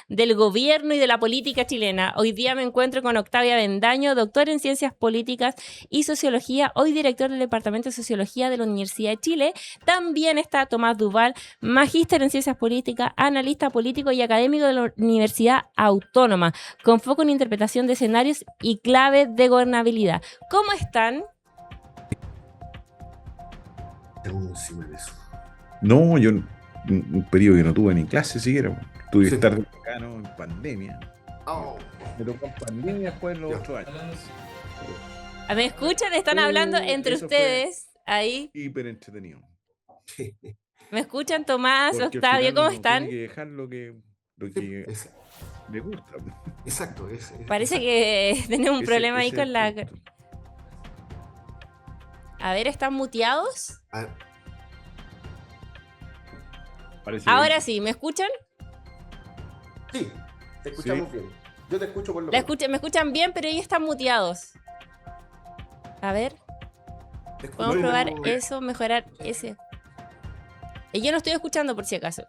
del gobierno y de la política chilena. Hoy día me encuentro con Octavia Bendaño, doctor en Ciencias Políticas y Sociología, hoy director del Departamento de Sociología de la Universidad de Chile. También está Tomás Duval, magíster en Ciencias Políticas, analista político y académico de la Universidad Autónoma, con foco en interpretación de escenarios y claves de gobernabilidad. ¿Cómo están? Encima de eso. No, yo un periodo que no tuve ni clase siquiera. Tuve que Sí. estar de decano en pandemia. Oh, Me tocó en pandemia después los Ya. 8 años. ¿Me escuchan? Están hablando entre eso ustedes. Ahí. fue hiper entretenido. ¿Me escuchan, Tomás, Porque al Octavio? final ¿Cómo uno están? tiene que dejar lo que Sí, le gusta. exacto. Parece Exacto. que tenemos un problema ahí Ese es con la... el punto. A ver, ¿están muteados? Ah, Parece Ahora bien. sí, ¿me escuchan? sí, te escuchamos bien. Yo te escucho por lo Me menos. escuchan bien, pero ellos están muteados. A ver, Te escucho podemos probar como- eso, mejorar ese. Y yo no estoy escuchando por si acaso.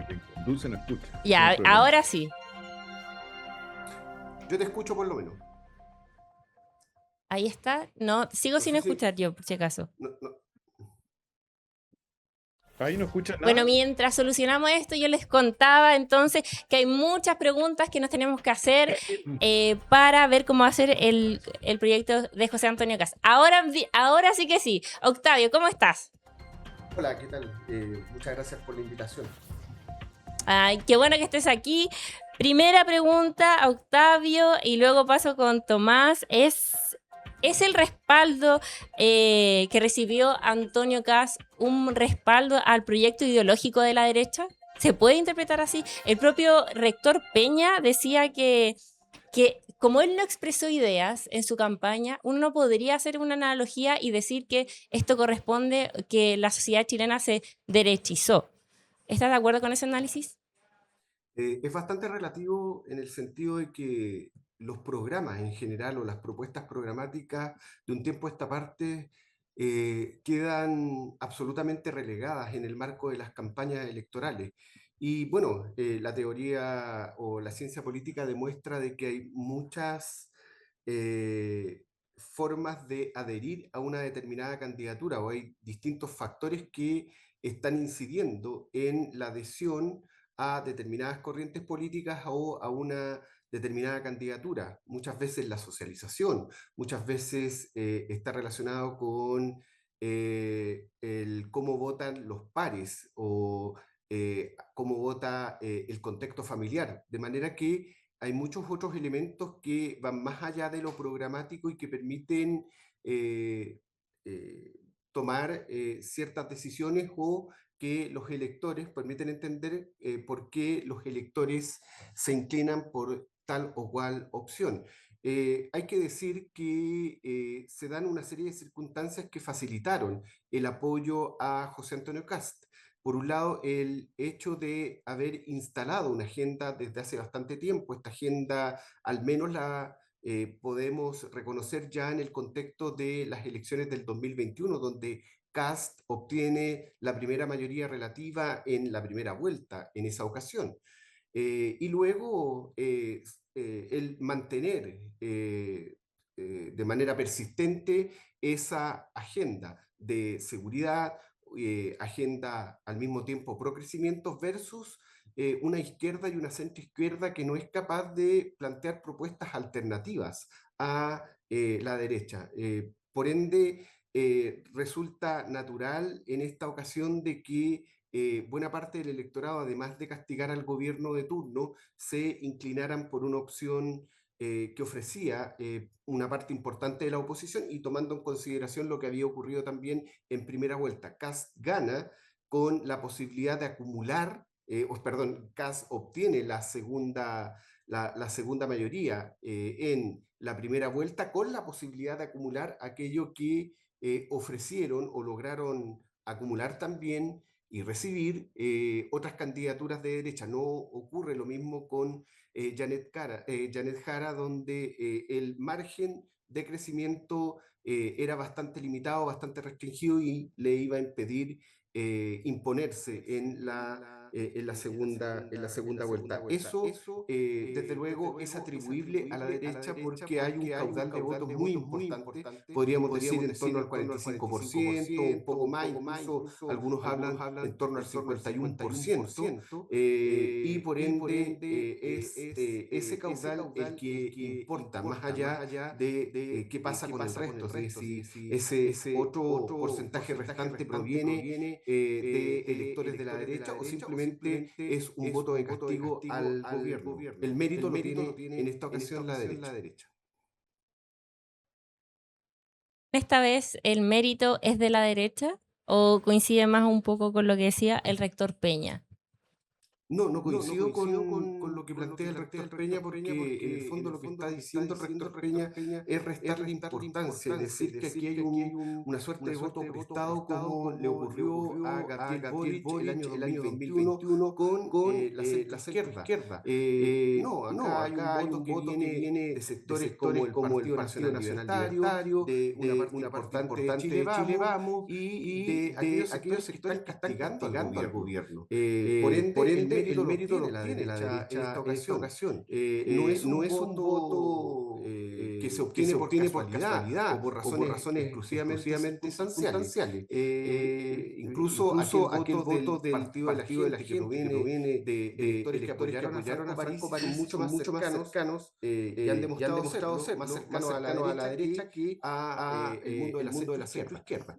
Quien conduce no escucha. Ya, No hay problema. ahora sí. Yo te escucho por lo menos. Ahí está. No, sigo sin sé si- escuchar yo, por si acaso. no. Ahí no escucha nada. Bueno, mientras solucionamos esto, yo les contaba entonces que hay muchas preguntas que nos tenemos que hacer para ver cómo hacer el proyecto de José Antonio Kast. Ahora sí que sí. Octavio, ¿cómo estás? Hola, ¿qué tal? Muchas gracias por la invitación. Ay, qué bueno que estés aquí. Primera pregunta, Octavio, y luego paso con Tomás. ¿Es el respaldo que recibió Antonio Kast un respaldo al proyecto ideológico de la derecha? ¿Se puede interpretar así? El propio rector Peña decía que como él no expresó ideas en su campaña, uno no podría hacer una analogía y decir que esto corresponde, que la sociedad chilena se derechizó. ¿Estás de acuerdo con ese análisis? Es bastante relativo en el sentido de que los programas en general o las propuestas programáticas de un tiempo a esta parte quedan absolutamente relegadas en el marco de las campañas electorales. Y bueno, la teoría o la ciencia política demuestra de que hay muchas formas de adherir a una determinada candidatura o hay distintos factores que están incidiendo en la adhesión a determinadas corrientes políticas o a una determinada candidatura. Muchas veces la socialización, muchas veces está relacionado con el cómo votan los pares o cómo vota el contexto familiar. De manera que hay muchos otros elementos que van más allá de lo programático y que permiten eh, eh, tomar ciertas decisiones o que los electores permiten entender por qué los electores se inclinan por tal o cual opción. Hay que decir que se dan una serie de circunstancias que facilitaron el apoyo a José Antonio Kast. Por un lado, el hecho de haber instalado una agenda desde hace bastante tiempo, esta agenda al menos la podemos reconocer ya en el contexto de las elecciones del 2021, donde Kast obtiene la primera mayoría relativa en la primera vuelta en esa ocasión. Y luego el mantener de manera persistente esa agenda de seguridad, agenda al mismo tiempo pro crecimiento versus una izquierda y una centroizquierda que no es capaz de plantear propuestas alternativas a la derecha. Por ende, resulta natural en esta ocasión de que buena parte del electorado, además de castigar al gobierno de turno, se inclinaran por una opción que ofrecía una parte importante de la oposición y tomando en consideración lo que había ocurrido también en primera vuelta. Kast gana con la posibilidad de acumular, perdón, Kast obtiene la segunda mayoría en la primera vuelta con la posibilidad de acumular aquello que ofrecieron o lograron acumular también y recibir otras candidaturas de derecha. No ocurre lo mismo con Janet Jara, donde el margen de crecimiento era bastante limitado, bastante restringido y le iba a impedir imponerse en la segunda vuelta. Eso, desde luego, es atribuible a la derecha porque hay un caudal de votos muy importante, podríamos decir en torno al 45%, un poco más, incluso algunos hablan en torno al 51%, y por ende es ese caudal el que importa, más allá de qué pasa con el resto, es decir, si ese otro porcentaje restante proviene de electores de la derecha o simplemente es un voto de castigo al gobierno. El mérito lo tiene en esta ocasión la derecha. ¿Esta vez el mérito es de la derecha o coincide más un poco con lo que decía el rector Peña? No coincido con lo que plantea el rector Peña porque en el fondo lo que está diciendo el rector Peña es restarle importancia, es decir, que aquí hay una suerte de voto prestado como le ocurrió a Gabriel Boric el año 2021 con la centroizquierda. No, acá hay un voto que viene de sectores como el Partido Nacional Libertario, de una parte importante de Chile Vamos y de aquellos sectores que están castigando al gobierno. Por ende, el mérito lo tiene la derecha en esta ocasión. No es un voto que se obtiene por casualidad o por razones exclusivamente circunstanciales. Incluso aquel voto del Partido de la Gente que proviene de electores que apoyaron a Franco Parisi son mucho más cercanos y han demostrado ser más cercanos a la derecha que a el mundo de la centroizquierda.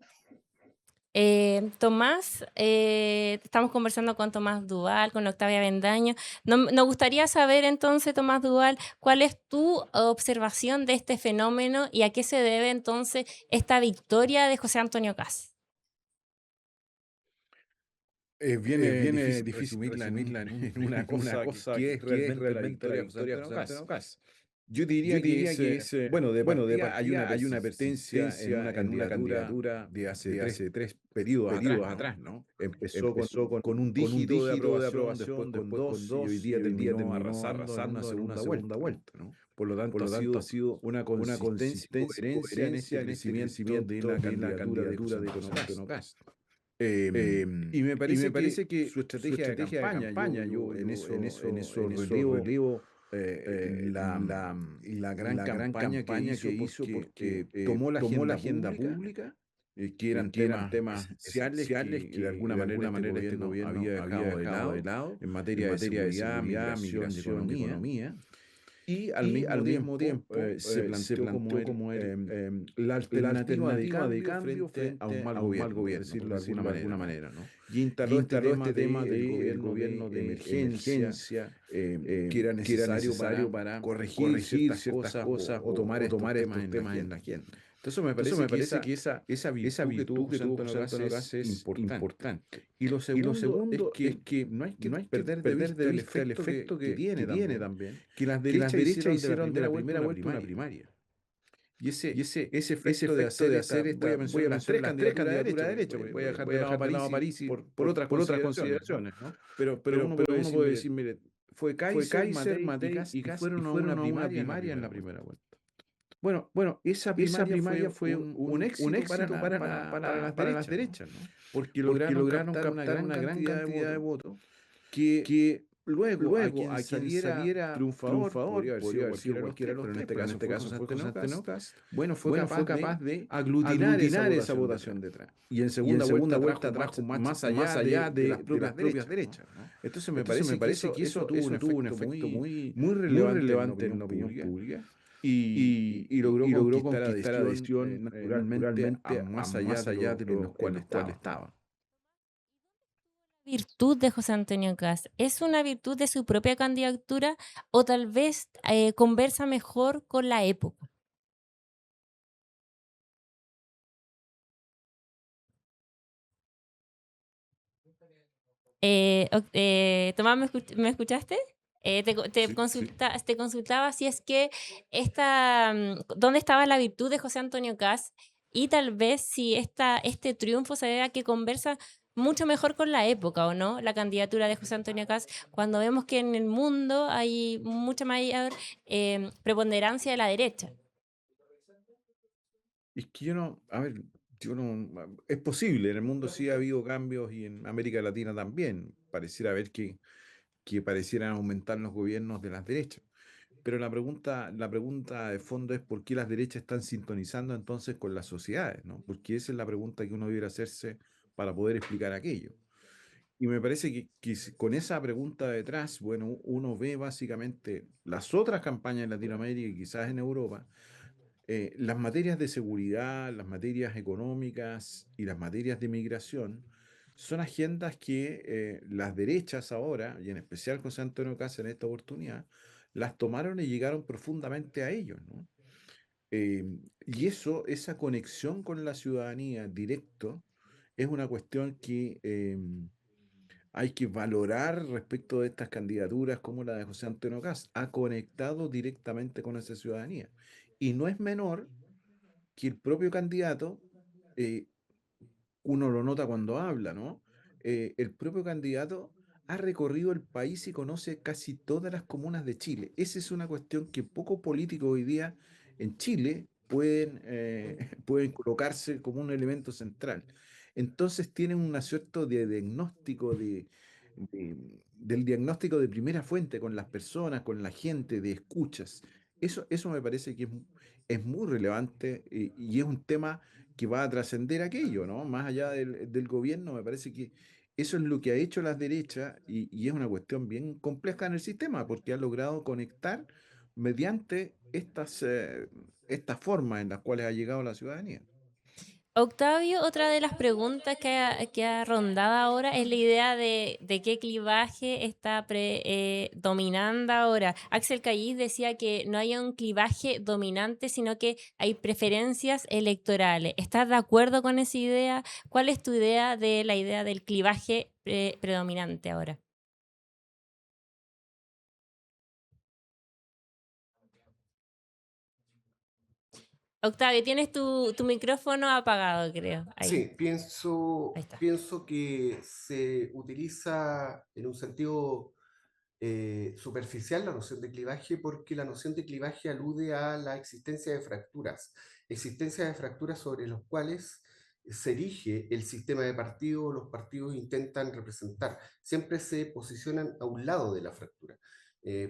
Tomás, estamos conversando con Tomás Duval, con Octavia Bendaño. Nos gustaría saber entonces, Tomás Duval, cuál es tu observación de este fenómeno y a qué se debe entonces esta victoria de José Antonio Kast. Viene difícil resumirla en una cosa que es realmente la victoria de José Antonio Kast. Yo diría que bueno, de partida hay una persistencia en una candidatura de hace tres periodos atrás, ¿no? Empezó con un dígito de aprobación, después con dos, y hoy día terminó arrasando en una segunda vuelta, ¿no? Por lo tanto, ha sido una consistencia y coherencia en este crecimiento de la candidatura de José Antonio Kast. Y me parece que su estrategia de campaña, yo en eso relevo la gran campaña que hizo porque tomó la agenda pública, que eran temas esenciales que de alguna manera este gobierno había dejado de lado en materia de seguridad, migración y economía. Y al mismo tiempo se planteó como la alternativa de cambio frente a un mal gobierno, por decirlo de alguna manera, ¿no? Y instaló este tema del gobierno de emergencia, que era necesario para corregir ciertas cosas o tomar estos temas en la agenda. Entonces me parece que esa virtud que tuvo José Antonio Kast es importante. Y lo segundo es que no hay que perder de vista el efecto que tiene también, que las derechas hicieron de la primera vuelta una primaria. Y ese efecto de hacer voy a mencionar las tres candidaturas de derecha, voy a dejar de lado a París por otras consideraciones, ¿no? Pero uno puede decir, mire, fue Kaiser, Matei y Kast fueron a una primaria en la primera vuelta. Bueno, esa primaria fue un éxito para las derechas, ¿no? Porque lograron captar una gran cantidad de votos que luego a quien saliera triunfador, podría haber sido cualquiera, pero en este caso fue José Antonio Kast. Bueno, fue capaz de aglutinar esa votación detrás. Y en segunda vuelta trajo más allá de las propias derechas, ¿no? Entonces me parece que eso tuvo un efecto muy relevante en la opinión pública. Y logró conquistar adhesión naturalmente más allá de los cuales estaba. ¿Virtud de José Antonio Kast es una virtud de su propia candidatura o tal vez conversa mejor con la época? Tomás, ¿me escuchaste? Te consultaba si es que dónde estaba la virtud de José Antonio Kast y tal vez si este triunfo se debe a que conversa mucho mejor con la época, ¿o no? La candidatura de José Antonio Kast, cuando vemos que en el mundo hay mucha mayor preponderancia de la derecha. Es que a ver, es posible, en el mundo sí ha habido cambios y en América Latina también. Pareciera haber que parecieran aumentar los gobiernos de las derechas. Pero la pregunta de fondo es por qué las derechas están sintonizando entonces con las sociedades, ¿no? Porque esa es la pregunta que uno debiera hacerse para poder explicar aquello. Y me parece con esa pregunta detrás, bueno, uno ve básicamente las otras campañas en Latinoamérica y quizás en Europa, las materias de seguridad, las materias económicas y las materias de migración son agendas que las derechas ahora, y en especial José Antonio Caz en esta oportunidad, las tomaron y llegaron profundamente a ellos, ¿no? Y esa conexión con la ciudadanía directo, es una cuestión que hay que valorar respecto de estas candidaturas como la de José Antonio Caz. Ha conectado directamente con esa ciudadanía. Y no es menor que el propio candidato, eh, uno lo nota cuando habla, ¿no? El propio candidato ha recorrido el país y conoce casi todas las comunas de Chile. Esa es una cuestión que pocos políticos hoy día en Chile pueden colocarse como un elemento central. Entonces tienen un acierto de diagnóstico de- del diagnóstico de primera fuente con las personas, con la gente, de escuchas. Eso me parece que es muy relevante y es un tema que va a trascender aquello, ¿no? Más allá del gobierno, me parece que eso es lo que ha hecho las derechas y es una cuestión bien compleja en el sistema, porque ha logrado conectar mediante estas formas en las cuales ha llegado la ciudadanía. Octavio, otra de las preguntas que ha rondado ahora es la idea de qué clivaje está dominando ahora. Axel Callis decía que no hay un clivaje dominante, sino que hay preferencias electorales. ¿Estás de acuerdo con esa idea? ¿Cuál es tu idea de la idea del clivaje predominante ahora? Octavio, tienes tu micrófono apagado, creo. Ahí, Sí, ahí está. pienso que se utiliza en un sentido superficial la noción de clivaje porque la noción de clivaje alude a la existencia de fracturas sobre los cuales se erige el sistema de partidos, los partidos intentan representar, siempre se posicionan a un lado de la fractura.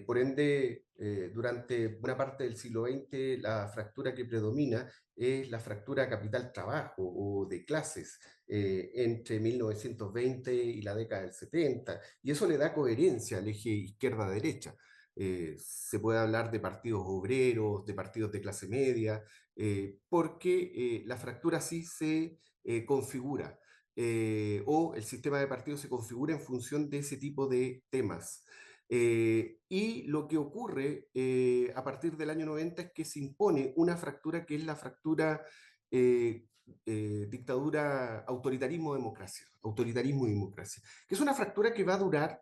Por ende, durante buena parte del siglo XX, la fractura que predomina es la fractura capital-trabajo o de clases entre 1920 y la década del 70, y eso le da coherencia al eje izquierda-derecha. Se puede hablar de partidos obreros, de partidos de clase media, porque la fractura sí se configura, o el sistema de partidos se configura en función de ese tipo de temas. Y lo que ocurre a partir del año 90 es que se impone una fractura que es la fractura dictadura, autoritarismo y democracia, que es una fractura que va a durar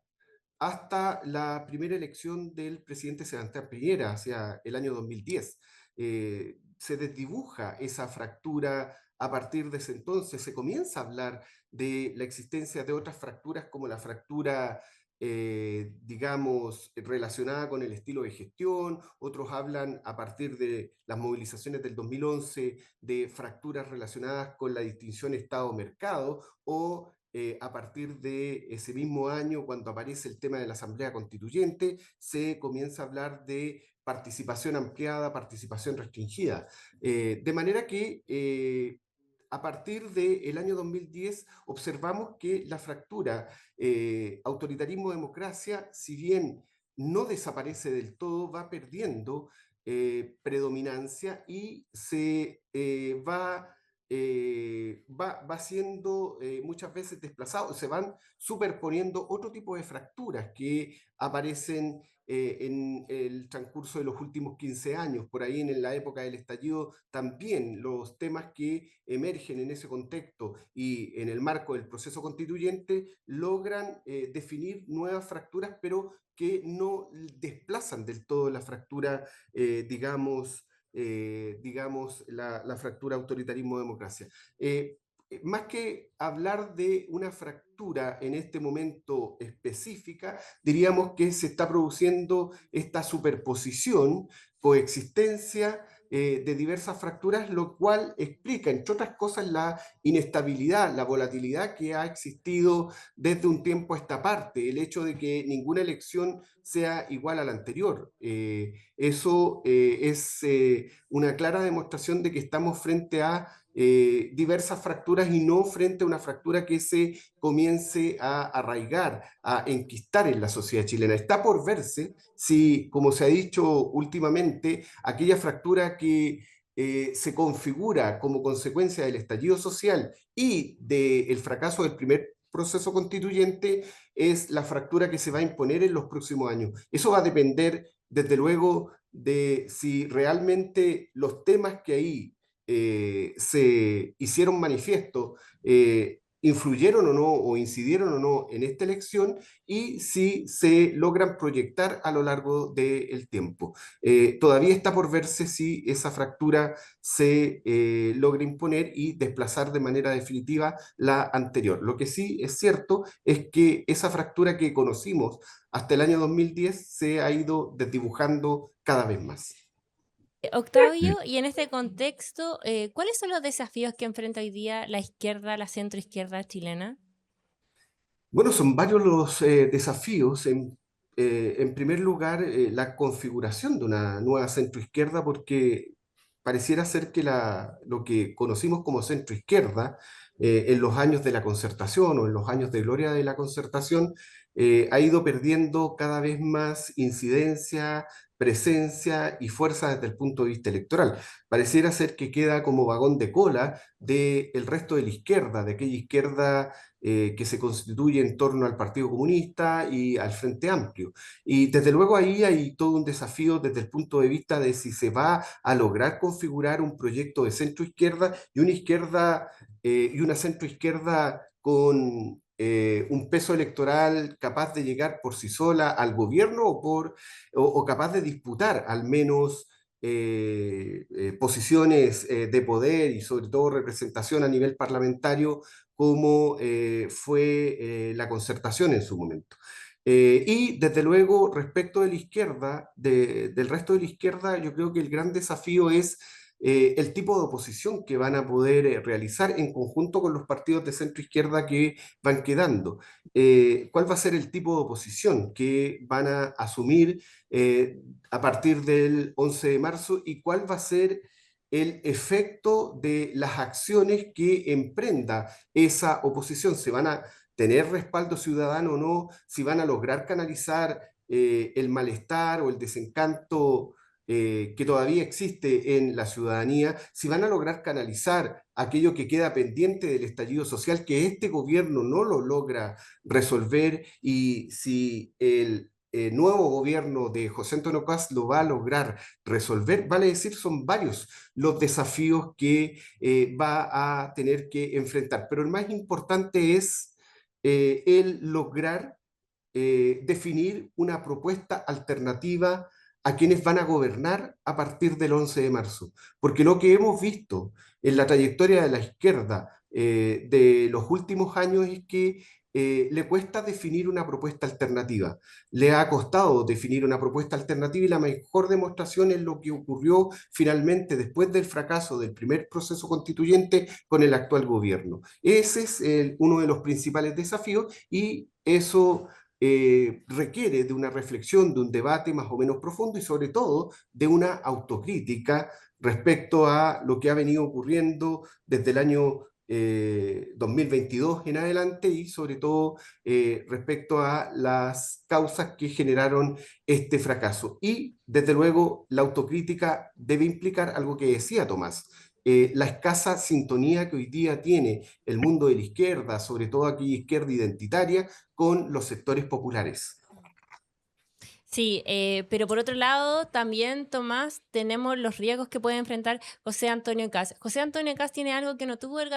hasta la primera elección del presidente Sebastián Piñera hacia el año 2010. Se desdibuja esa fractura a partir de ese entonces, se comienza a hablar de la existencia de otras fracturas como la fractura digamos, relacionada con el estilo de gestión, otros hablan a partir de las movilizaciones del 2011 de fracturas relacionadas con la distinción Estado-mercado o a partir de ese mismo año, cuando aparece el tema de la Asamblea Constituyente, se comienza a hablar de participación ampliada, participación restringida. De manera que a partir del año 2010 observamos que la fractura autoritarismo-democracia, si bien no desaparece del todo, va perdiendo predominancia y va siendo muchas veces desplazado, se van superponiendo otro tipo de fracturas que aparecen en el transcurso de los últimos 15 años. Por ahí en la época del estallido también los temas que emergen en ese contexto y en el marco del proceso constituyente logran definir nuevas fracturas, pero que no desplazan del todo la fractura, digamos la fractura autoritarismo-democracia. Más que hablar de una fractura en este momento específica, diríamos que se está produciendo esta superposición, coexistencia de diversas fracturas, lo cual explica, entre otras cosas, la inestabilidad, la volatilidad que ha existido desde un tiempo a esta parte, el hecho de que ninguna elección sea igual a la anterior. Eso es una clara demostración de que estamos frente a diversas fracturas y no frente a una fractura que se comience a arraigar, a enquistar en la sociedad chilena. Está por verse si, como se ha dicho últimamente, aquella fractura que se configura como consecuencia del estallido social y del fracaso del primer proceso constituyente es la fractura que se va a imponer en los próximos años. Eso va a depender, desde luego, de si realmente los temas que ahí se hicieron manifiesto influyeron o no o incidieron o no en esta elección y si se logran proyectar a lo largo del tiempo. Todavía está por verse si esa fractura se logra imponer y desplazar de manera definitiva la anterior. Lo que sí es cierto es que esa fractura que conocimos hasta el año 2010 se ha ido desdibujando cada vez más. Octavio, y en este contexto, ¿cuáles son los desafíos que enfrenta hoy día la izquierda, la centroizquierda chilena? Bueno, son varios los desafíos. En primer lugar, la configuración de una nueva centroizquierda, porque pareciera ser que lo que conocimos como centroizquierda en los años de la concertación o en los años de gloria de la concertación ha ido perdiendo cada vez más incidencia, presencia y fuerza desde el punto de vista electoral. Pareciera ser que queda como vagón de cola del resto de la izquierda, de aquella izquierda que se constituye en torno al Partido Comunista y al Frente Amplio. Y desde luego ahí hay todo un desafío desde el punto de vista de si se va a lograr configurar un proyecto de centro-izquierda y una izquierda y una centro-izquierda con un peso electoral capaz de llegar por sí sola al gobierno o capaz de disputar al menos posiciones de poder y sobre todo representación a nivel parlamentario como fue la concertación en su momento. Y desde luego, respecto de la izquierda, del resto de la izquierda, yo creo que el gran desafío es el tipo de oposición que van a poder realizar en conjunto con los partidos de centro izquierda que van quedando. ¿Cuál va a ser el tipo de oposición que van a asumir a partir del 11 de marzo y cuál va a ser el efecto de las acciones que emprenda esa oposición? ¿Se van a tener respaldo ciudadano o no? ¿Si van a lograr canalizar el malestar o el desencanto que todavía existe en la ciudadanía? ¿Si van a lograr canalizar aquello que queda pendiente del estallido social que este gobierno no lo logra resolver? Y si el nuevo gobierno de José Antonio Cast lo va a lograr resolver, vale decir, son varios los desafíos que va a tener que enfrentar. Pero el más importante es el lograr definir una propuesta alternativa a quienes van a gobernar a partir del 11 de marzo. Porque lo que hemos visto en la trayectoria de la izquierda de los últimos años es que le cuesta definir una propuesta alternativa. Le ha costado definir una propuesta alternativa y la mejor demostración es lo que ocurrió finalmente después del fracaso del primer proceso constituyente con el actual gobierno. Ese es uno de los principales desafíos y eso requiere de una reflexión, de un debate más o menos profundo y sobre todo de una autocrítica respecto a lo que ha venido ocurriendo desde el año 2022 en adelante y sobre todo respecto a las causas que generaron este fracaso. Y desde luego la autocrítica debe implicar algo que decía Tomás, la escasa sintonía que hoy día tiene el mundo de la izquierda, sobre todo aquella izquierda identitaria, con los sectores populares. Sí, pero por otro lado, también, Tomás, tenemos los riesgos que puede enfrentar José Antonio Kast. José Antonio Kast tiene algo que no tuvo el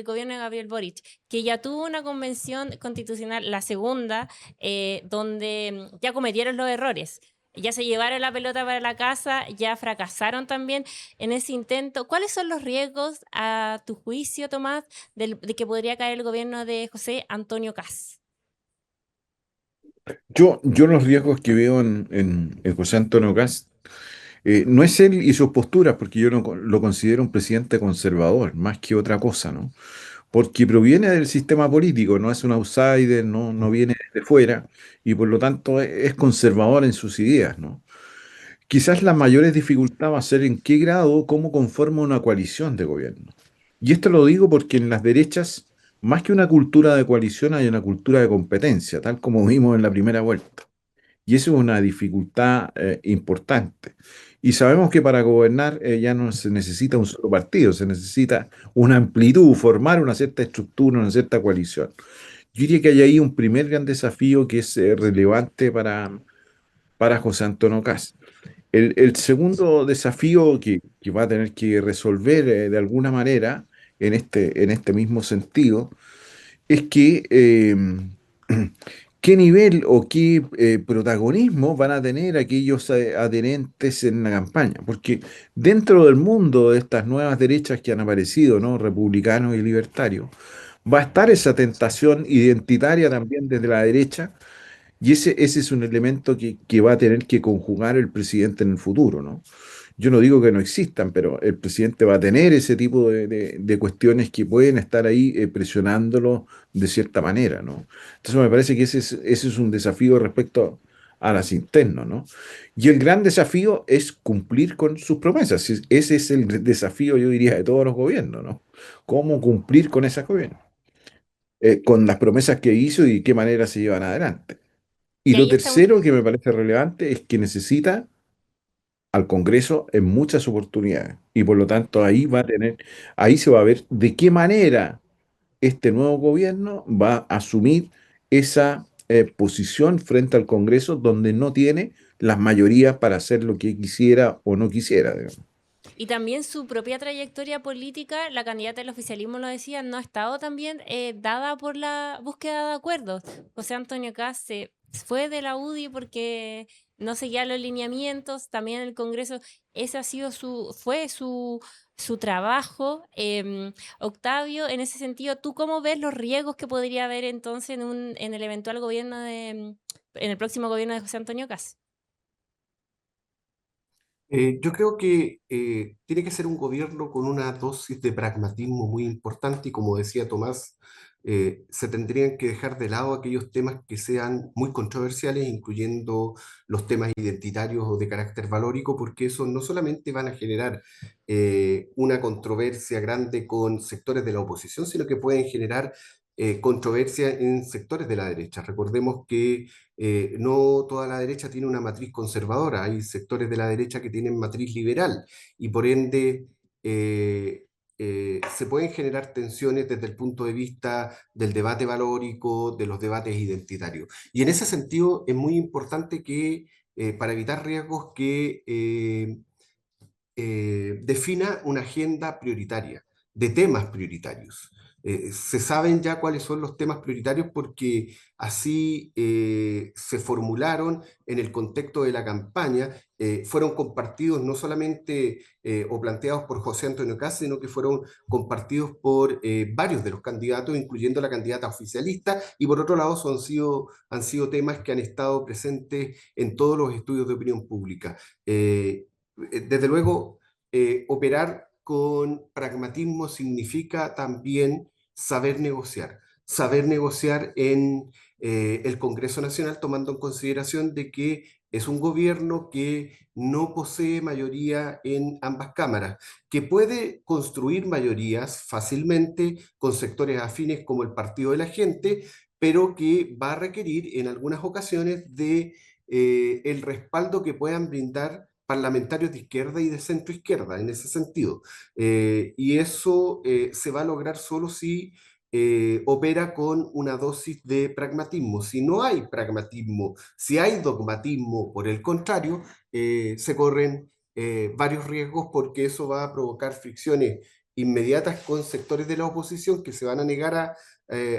gobierno de Gabriel Boric, que ya tuvo una convención constitucional, la segunda, donde ya cometieron los errores. Ya se llevaron la pelota para la casa, ya fracasaron también en ese intento. ¿Cuáles son los riesgos, a tu juicio, Tomás, de que podría caer el gobierno de José Antonio Kast? Yo los riesgos que veo en José Antonio Cast No es él y sus posturas, porque yo lo considero un presidente conservador, más que otra cosa, ¿no? Porque proviene del sistema político, no es un outsider, no viene de fuera, y por lo tanto es conservador en sus ideas, ¿no? Quizás la mayores dificultad va a ser en qué grado, cómo conforma una coalición de gobierno. Y esto lo digo porque en las derechas, más que una cultura de coalición, hay una cultura de competencia, tal como vimos en la primera vuelta. Y eso es una dificultad importante. Y sabemos que para gobernar ya no se necesita un solo partido, se necesita una amplitud, formar una cierta estructura, una cierta coalición. Yo diría que hay ahí un primer gran desafío que es relevante para José Antonio Kast. El segundo desafío que va a tener que resolver de alguna manera en este mismo sentido es que qué nivel o qué protagonismo van a tener aquellos adherentes en la campaña. Porque dentro del mundo de estas nuevas derechas que han aparecido, ¿no? Republicanos y libertarios, va a estar esa tentación identitaria también desde la derecha y ese es un elemento que va a tener que conjugar el presidente en el futuro, ¿no? Yo no digo que no existan, pero el presidente va a tener ese tipo de cuestiones que pueden estar ahí presionándolo de cierta manera, ¿no? Entonces me parece que ese es un desafío respecto a las internas, ¿no? Y el gran desafío es cumplir con sus promesas. Ese es el desafío, yo diría, de todos los gobiernos, ¿no? ¿Cómo cumplir con esas gobiernos? Con las promesas que hizo y de qué manera se llevan adelante. Y Y lo ahí está un, tercero que me parece relevante es que necesita al Congreso en muchas oportunidades. Y por lo tanto ahí se va a ver de qué manera este nuevo gobierno va a asumir esa posición frente al Congreso donde no tiene las mayorías para hacer lo que quisiera o no quisiera, digamos. y también su propia trayectoria política, la candidata del oficialismo lo decía, no ha estado también dada por la búsqueda de acuerdos. José Antonio Kast se fue de la UDI porque no seguía los lineamientos, también el Congreso, ese ha sido su trabajo. Octavio, en ese sentido, ¿tú cómo ves los riesgos que podría haber entonces en el eventual gobierno en el próximo gobierno de José Antonio Kast? Yo creo que tiene que ser un gobierno con una dosis de pragmatismo muy importante y como decía Tomás, se tendrían que dejar de lado aquellos temas que sean muy controversiales, incluyendo los temas identitarios o de carácter valórico, porque eso no solamente van a generar una controversia grande con sectores de la oposición, sino que pueden generar controversia en sectores de la derecha. Recordemos que no toda la derecha tiene una matriz conservadora, hay sectores de la derecha que tienen matriz liberal y por ende se pueden generar tensiones desde el punto de vista del debate valórico, de los debates identitarios. Y en ese sentido es muy importante que, para evitar riesgos, que defina una agenda prioritaria, de temas prioritarios. Se saben ya cuáles son los temas prioritarios porque así se formularon en el contexto de la campaña, fueron compartidos no solamente o planteados por José Antonio Kast, sino que fueron compartidos por varios de los candidatos, incluyendo la candidata oficialista, y por otro lado han sido temas que han estado presentes en todos los estudios de opinión pública. Desde luego, operar con pragmatismo significa también saber negociar en el Congreso Nacional, tomando en consideración de que es un gobierno que no posee mayoría en ambas cámaras, que puede construir mayorías fácilmente con sectores afines como el Partido de la Gente, pero que va a requerir en algunas ocasiones de el respaldo que puedan brindar parlamentarios de izquierda y de centro izquierda en ese sentido. Y eso se va a lograr solo si opera con una dosis de pragmatismo. Si no hay pragmatismo, si hay dogmatismo, por el contrario, se corren varios riesgos porque eso va a provocar fricciones inmediatas con sectores de la oposición que se van a negar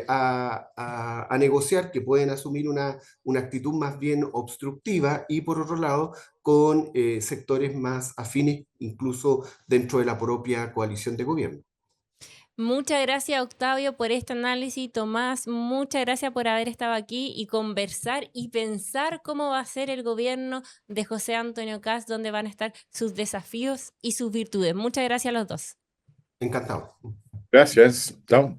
a negociar, que pueden asumir una actitud más bien obstructiva y por otro lado con sectores más afines, incluso dentro de la propia coalición de gobierno. Muchas gracias, Octavio, por este análisis. Tomás, muchas gracias por haber estado aquí y conversar y pensar cómo va a ser el gobierno de José Antonio Kast, dónde van a estar sus desafíos y sus virtudes. Muchas gracias a los dos. Encantado. Gracias. Chao.